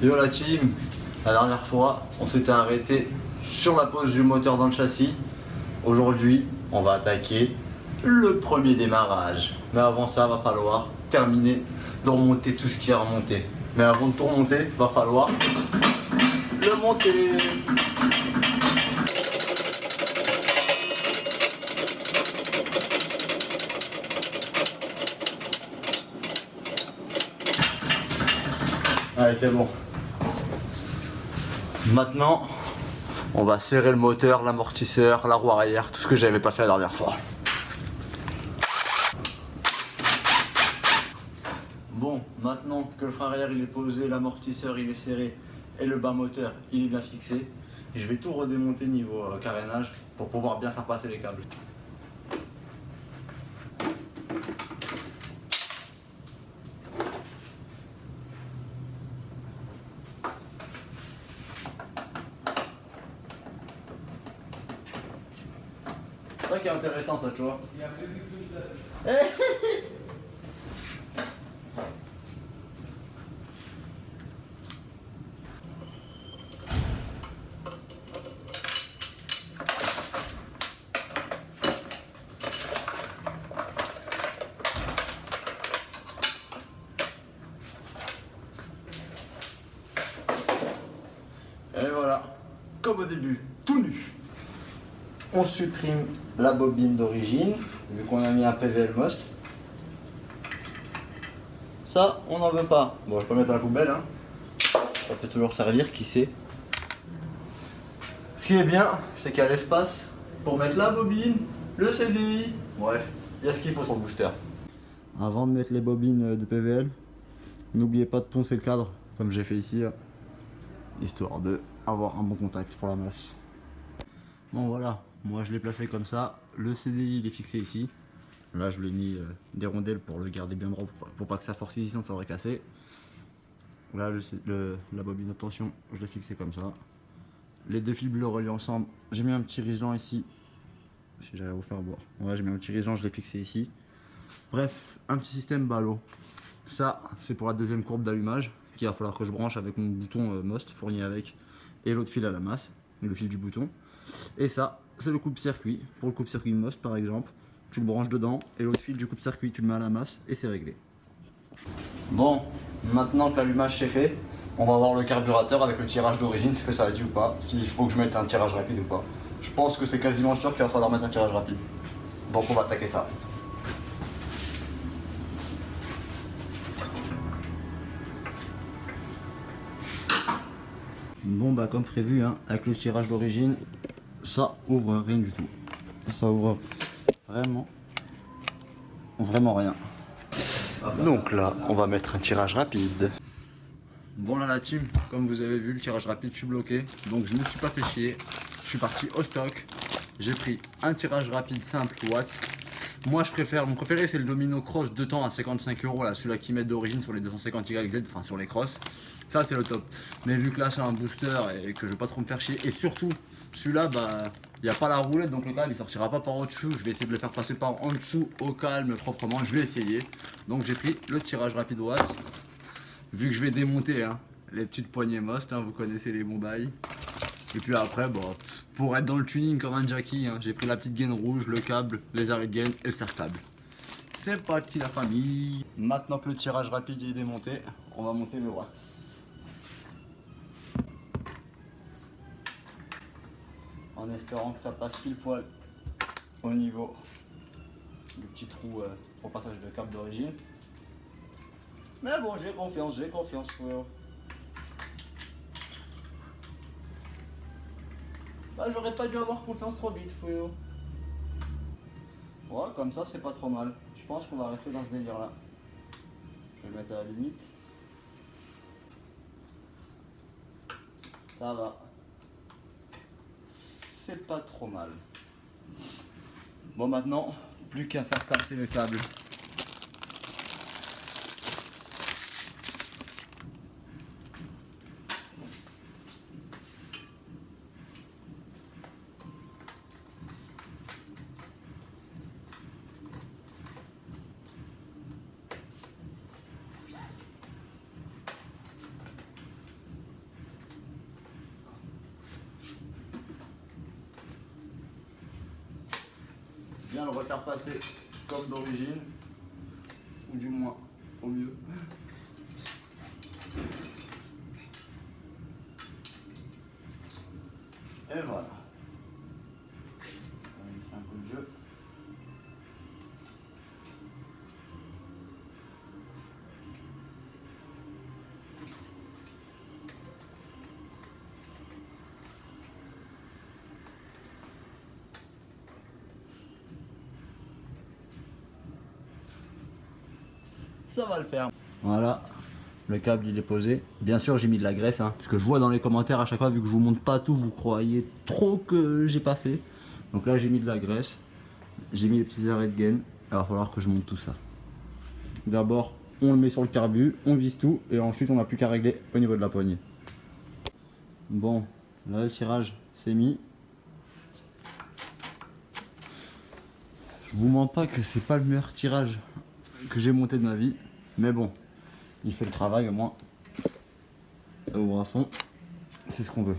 Yo la team, la dernière fois on s'était arrêté sur la pose du moteur dans le châssis. Aujourd'hui on va attaquer le premier démarrage. Mais avant ça va falloir terminer de remonter tout ce qui est remonté. Mais avant de tout remonter, va falloir le monter. Allez, c'est bon. Maintenant, on va serrer le moteur, l'amortisseur, la roue arrière, tout ce que j'avais pas fait la dernière fois. Bon, maintenant que le frein arrière il est posé, l'amortisseur il est serré et le bas moteur il est bien fixé, je vais tout redémonter niveau carénage pour pouvoir bien faire passer les câbles. C'est ça qui est intéressant ça, tu vois. Et voilà, comme au début, tout nu. On supprime la bobine d'origine, vu qu'on a mis un PVL Most. Ça, on n'en veut pas. Bon, je peux mettre à la poubelle, hein. Ça peut toujours servir, qui sait. Ce qui est bien, c'est qu'il y a l'espace pour mettre la bobine, le CDI. Bref, il y a ce qu'il faut sur le booster. Avant de mettre les bobines de PVL, n'oubliez pas de poncer le cadre, comme j'ai fait ici, là, histoire de avoir un bon contact pour la masse. Bon voilà, moi je l'ai placé comme ça, le CDI il est fixé ici. Là je lui ai mis des rondelles pour le garder bien droit, pour pas que ça force ici, sinon ça aurait cassé. Là la bobine de tension, je l'ai fixé comme ça. Les deux fils bleus reliés ensemble, j'ai mis un petit rigelant ici. Si j'arrive à vous faire voir. Ouais, j'ai mis un petit rigelant, je l'ai fixé ici. Bref, un petit système ballot. Ça, c'est pour la deuxième courbe d'allumage qu'il va falloir que je branche avec mon bouton Most fourni avec et l'autre fil à la masse, le fil du bouton. Et ça, c'est le coupe-circuit. Pour le coupe-circuit Most par exemple, tu le branches dedans et l'autre fil du coupe-circuit, tu le mets à la masse et c'est réglé. Bon, maintenant que l'allumage c'est fait, on va voir le carburateur avec le tirage d'origine, ce que ça a dit ou pas, s'il faut que je mette un tirage rapide ou pas. Je pense que c'est quasiment sûr qu'il va falloir mettre un tirage rapide. Donc on va attaquer ça. Bon bah comme prévu, hein, avec le tirage d'origine, ça ouvre rien du tout. Ça ouvre vraiment rien. Donc là, on va mettre un tirage rapide. Bon là la team, comme vous avez vu le tirage rapide, je suis bloqué. Donc je me suis pas fait chier. Je suis parti au stock. J'ai pris un tirage rapide simple Watt. Moi je préfère, mon préféré c'est le Domino Cross 2 temps à 55 €, là, celui-là qui met d'origine sur les 250 YZ, enfin sur les crosses. Ça c'est le top. Mais vu que là c'est un booster et que je vais pas trop me faire chier, et surtout celui-là bah il n'y a pas la roulette donc le câble il sortira pas par au-dessous. Je vais essayer de le faire passer par en dessous au calme proprement, je vais essayer. Donc j'ai pris le tirage rapide Watt. Vu que je vais démonter hein, les petites poignées Most, hein, vous connaissez les bons bails. Et puis après, bon, pour être dans le tuning comme un Jackie, hein, j'ai pris la petite gaine rouge, le câble, les arrêts de gaine et le serre-câble. C'est parti la famille. Maintenant que le tirage rapide est démonté, on va monter le wax. En espérant que ça passe pile poil au niveau du petit trou au passage de câble d'origine. Mais bon, j'ai confiance, frérot. Bah j'aurais pas dû avoir confiance trop vite, frérot. Ouais, comme ça c'est pas trop mal. Je pense qu'on va rester dans ce délire là. Je vais le mettre à la limite. Ça va. C'est pas trop mal. Bon maintenant, plus qu'à faire passer le câble. bien le refaire passer comme d'origine, ou du moins au mieux. Et voilà. On va laisser un coup de jeu. Ça va le faire. Voilà, le câble il est posé. Bien sûr j'ai mis de la graisse, hein, parce que je vois dans les commentaires à chaque fois, vu que je vous montre pas tout, vous croyez trop que j'ai pas fait. Donc là j'ai mis de la graisse, j'ai mis les petits arrêts de gaine. Il va falloir que je monte tout ça. D'abord on le met sur le carbu, on vise tout et ensuite on n'a plus qu'à régler au niveau de la poignée. Bon, là le tirage c'est mis. Je vous mens pas que c'est pas le meilleur tirage que j'ai monté de ma vie, mais bon, il fait le travail au moins. Ça ouvre à fond, c'est ce qu'on veut.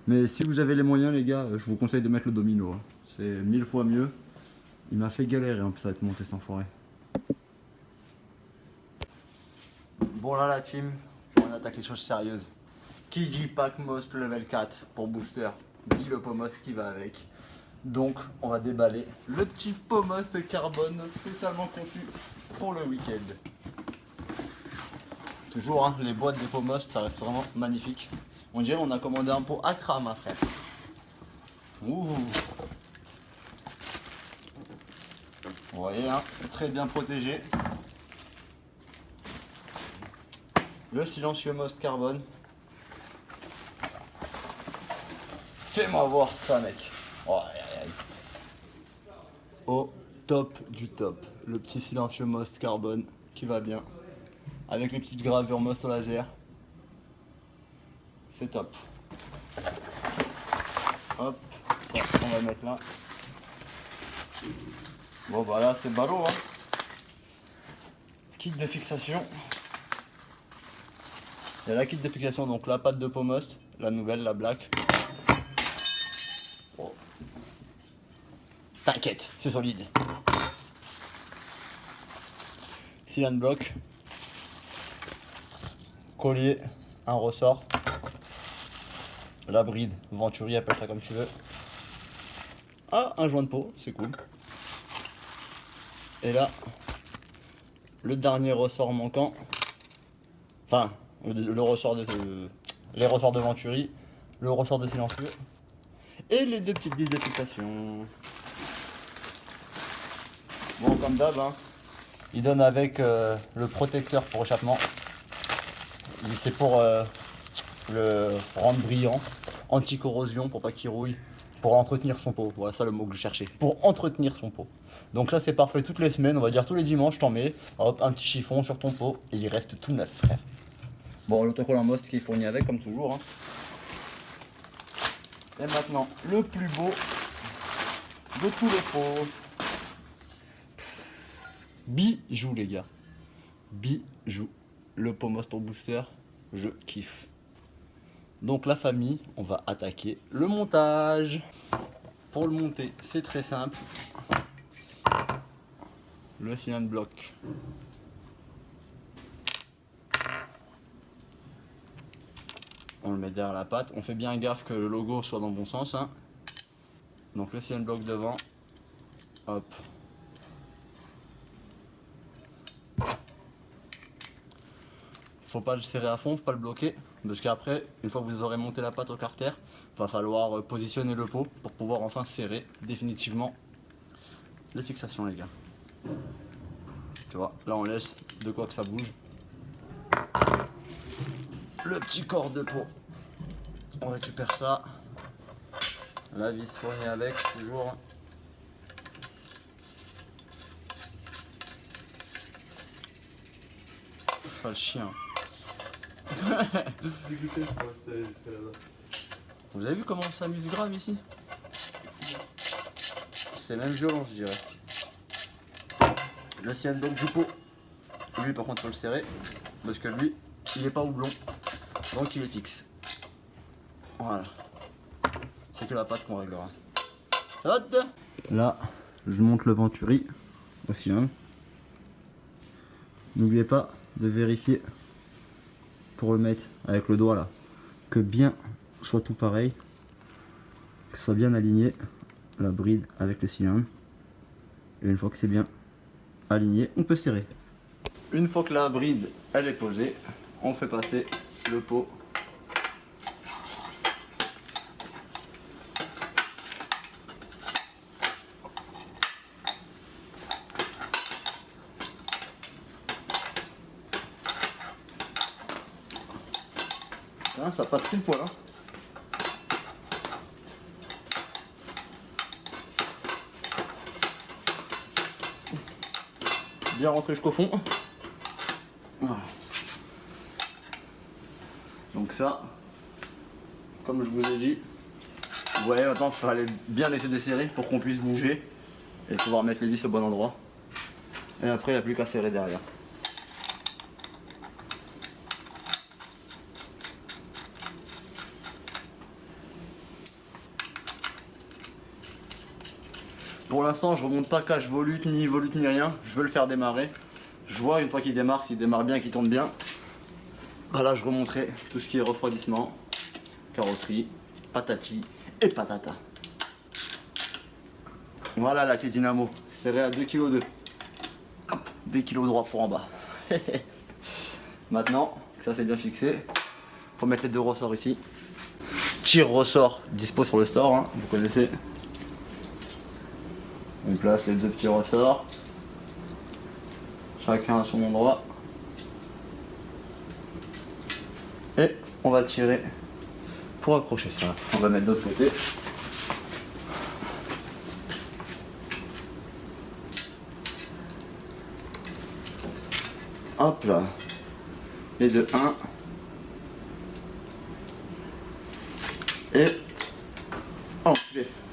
Mais si vous avez les moyens les gars, je vous conseille de mettre le domino, hein. C'est 1000 fois mieux. Il m'a fait galérer en plus avec monter cet enfoiré. Bon là la team, on attaque les choses sérieuses. Qui dit pack most level 4 pour booster, dit le pomost qui va avec. Donc on va déballer le petit pomost carbone spécialement conçu pour le week-end. Toujours hein, les boîtes des pomost, ça reste vraiment magnifique. On dirait on a commandé un pot Accra ma frère. Ouh. Vous voyez hein, très bien protégé. Le silencieux most carbone. Fais-moi voir ça mec. Oh, aïe, aïe. Au top du top. Le petit silencieux most carbone qui va bien. Avec les petites gravures most au laser. C'est top. Hop, ça on va mettre là. Bon voilà c'est ballot hein. Kit de fixation. Il y a la kit de fixation, donc la patte de pomost, la nouvelle, la black. Oh. T'inquiète, c'est solide. Cylinder block. Collier, un ressort. La bride, Venturi, appelle ça comme tu veux. Ah, un joint de peau, c'est cool. Et là, le dernier ressort manquant. Enfin, le ressort de les ressorts de Venturi, le ressort de silencieux et les deux petites vis de fixation. Bon comme d'hab hein, il donne avec le protecteur pour échappement. C'est pour le rendre brillant, anti-corrosion pour pas qu'il rouille, pour entretenir son pot. Voilà ça le mot que je cherchais, pour entretenir son pot. Donc ça c'est parfait toutes les semaines, on va dire tous les dimanches t'en mets, hop un petit chiffon sur ton pot et il reste tout neuf frère. Bon, l'autocollant Most qui est fourni avec, comme toujours. Hein. Et maintenant, le plus beau de tous les pots. Bijou, les gars. Bijou. Le pot Most pour booster, je kiffe. Donc, la famille, on va attaquer le montage. Pour le monter, c'est très simple. Le cylinder block. On le met derrière la patte, on fait bien gaffe que le logo soit dans le bon sens hein. Donc le cylinder block devant, hop. Faut pas le serrer à fond, faut pas le bloquer, parce qu'après, une fois que vous aurez monté la patte au carter, va falloir positionner le pot pour pouvoir enfin serrer définitivement les fixations les gars. Tu vois, là on laisse de quoi que ça bouge. Le petit corps de pot, on récupère ça, la vis fournie avec, toujours. Pas le chien. Vous avez vu comment on s'amuse grave ici? C'est même violent je dirais. Le cylinder block du pot, lui par contre faut le serrer, parce que lui il n'est pas houblon. Donc il est fixe. Voilà. C'est que la patte qu'on réglera. Hop. Là, je monte le venturi aussi. Hein. N'oubliez pas de vérifier pour le mettre avec le doigt là, que bien soit tout pareil, que soit bien aligné la bride avec le cylindre. Et une fois que c'est bien aligné, on peut serrer. Une fois que la bride elle est posée, on fait passer le pot. Hein, ça passe pile poil. Hein. Bien rentré jusqu'au fond. Voilà. Donc ça, comme je vous ai dit, vous voyez maintenant il fallait bien laisser desserrer pour qu'on puisse bouger et pouvoir mettre les vis au bon endroit. Et après il n'y a plus qu'à serrer derrière. Pour l'instant je remonte pas cache volute ni rien, je veux le faire démarrer. Je vois une fois qu'il démarre, s'il démarre bien, qu'il tourne bien. Bah là je remonterai tout ce qui est refroidissement, carrosserie, patati et patata. Voilà la clé dynamo, serrée à 2,2 kg. Hop, 2 kg droit pour en bas. Maintenant que ça c'est bien fixé, faut mettre les deux ressorts ici. Tire-ressort dispo sur le store, hein, vous connaissez. On place les deux petits ressorts, chacun à son endroit. Et on va tirer pour accrocher ça. On va mettre de l'autre côté. Hop là. Les deux, 1. Et oh,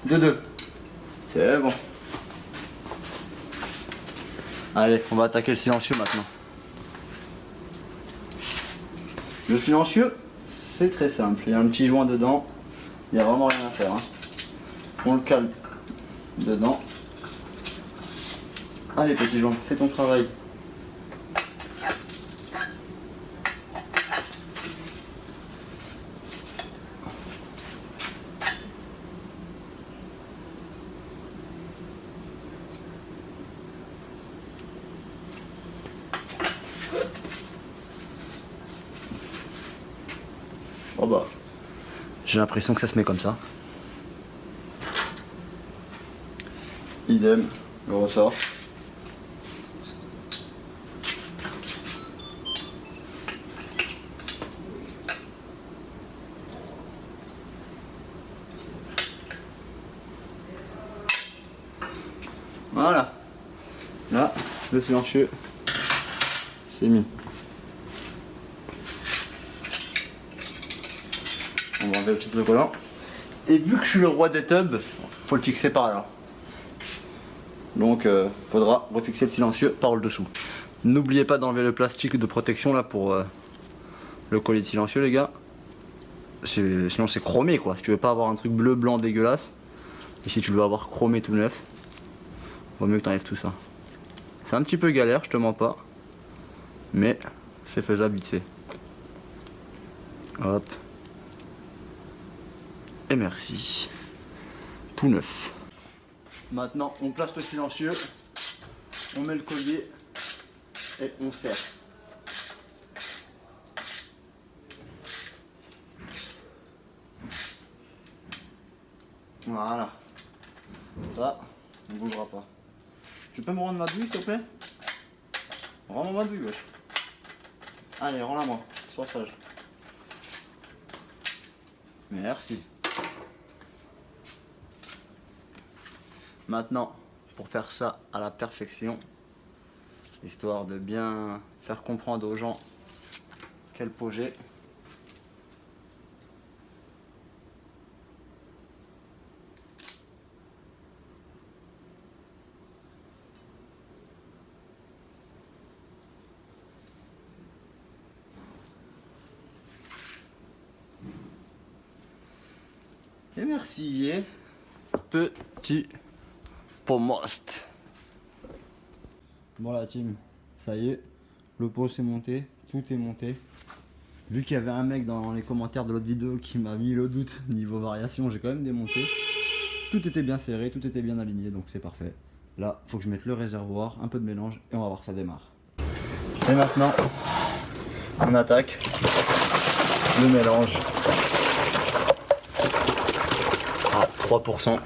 2. C'est bon. Allez, on va attaquer le silencieux maintenant. Le silencieux, c'est très simple. Il y a un petit joint dedans. Il n'y a vraiment rien à faire. Hein. On le cale dedans. Allez, petit joint, fais ton travail. Oh bah, j'ai l'impression que ça se met comme ça. Idem, le ressort. Voilà. Là, le silencieux, c'est mis. On va enlever le petit autocollant. Et vu que je suis le roi des tubs, faut le fixer par là. Donc faudra refixer le silencieux par le dessous. N'oubliez pas d'enlever le plastique de protection là pour le collier de silencieux les gars. Sinon c'est chromé quoi. Si tu veux pas avoir un truc bleu blanc dégueulasse. Et si tu veux avoir chromé tout neuf, vaut mieux que tu enlèves tout ça. C'est un petit peu galère, je te mens pas. Mais c'est faisable vite fait. Hop. Et merci. Tout neuf. Maintenant on place le silencieux, on met le collier et on serre. Voilà. Ça, on ne bougera pas. Tu peux me rendre ma douille s'il te plaît? Rends-moi ma douille, wesh. Allez, rends-la moi, sois sage. Merci. Maintenant, pour faire ça à la perfection, histoire de bien faire comprendre aux gens quel pot j'ai, et merci, petit Pomost. Bon la team, ça y est, le pot c'est monté, tout est monté. Vu qu'il y avait un mec dans les commentaires de l'autre vidéo qui m'a mis le doute niveau variation, j'ai quand même démonté. Tout était bien serré, tout était bien aligné, donc c'est parfait. Là, faut que je mette le réservoir, un peu de mélange et on va voir ça démarre. Et maintenant, on attaque le mélange à 3%.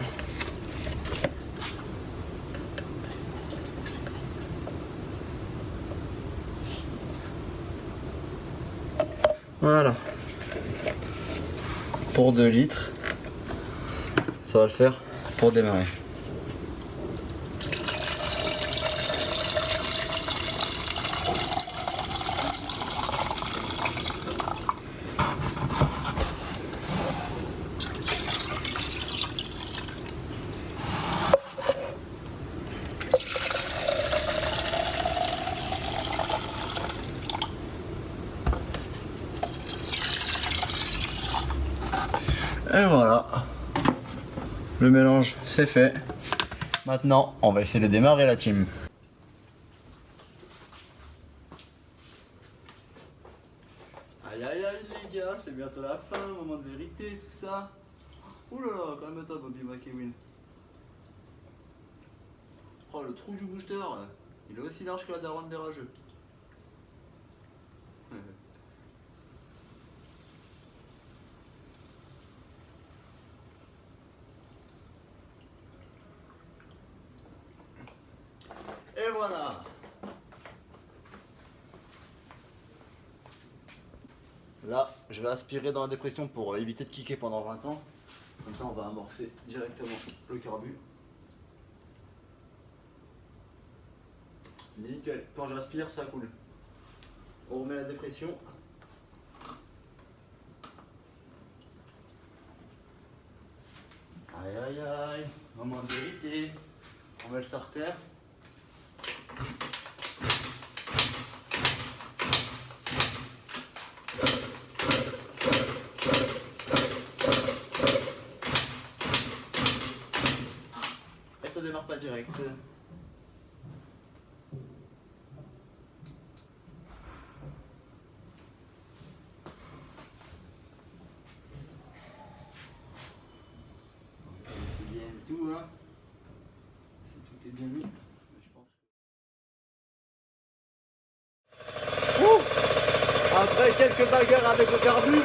Voilà. Pour 2 litres, ça va le faire pour démarrer. Et voilà, le mélange c'est fait. Maintenant, on va essayer de démarrer la team. Aïe aïe aïe les gars, c'est bientôt la fin, moment de vérité, tout ça. Oulala, calme-toi Bobby McEwen. Oh le trou du booster, il est aussi large que la daronne des rageux. Et voilà. Là, je vais aspirer dans la dépression pour éviter de kicker pendant 20 ans. Comme ça, on va amorcer directement le carbu. Nickel. Quand j'aspire, ça coule. On remet la dépression. Aïe aïe aïe. Moment de vérité. On met le starter. Et ça démarre pas direct. C'est bien tout, hein. Si tout est bien mis. Après quelques bagarres avec le carbu.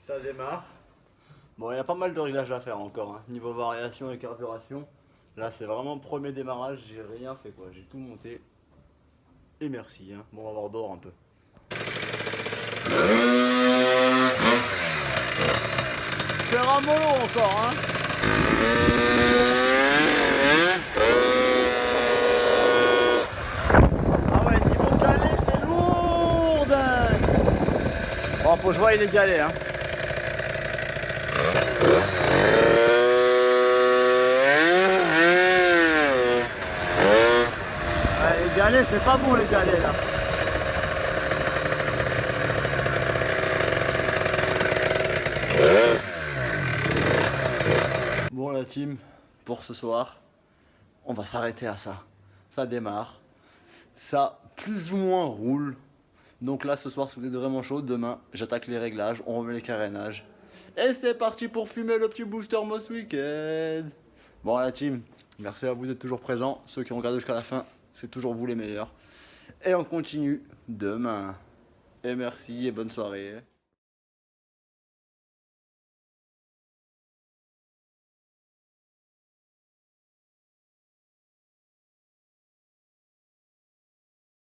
Ça démarre. Bon, il y a pas mal de réglages à faire encore, hein. Niveau variation et carburation. Là, c'est vraiment le premier démarrage, j'ai rien fait quoi, j'ai tout monté. Et merci, hein. Bon, on va voir dehors un peu. C'est un mollo encore, hein. Ah ouais, niveau galet, c'est lourd. Bon, faut que je voie les galets, hein. Ouais, les galets, c'est pas bon les galets là. Bon la team, pour ce soir, on va s'arrêter à ça. Ça démarre. Ça plus ou moins roule. Donc là ce soir si vous êtes vraiment chaud, demain j'attaque les réglages, on remet les carénages. Et c'est parti pour fumer le petit booster Moss Weekend. Bon la team, merci à vous d'être toujours présents. Ceux qui ont regardé jusqu'à la fin, c'est toujours vous les meilleurs. Et on continue demain. Et merci et bonne soirée.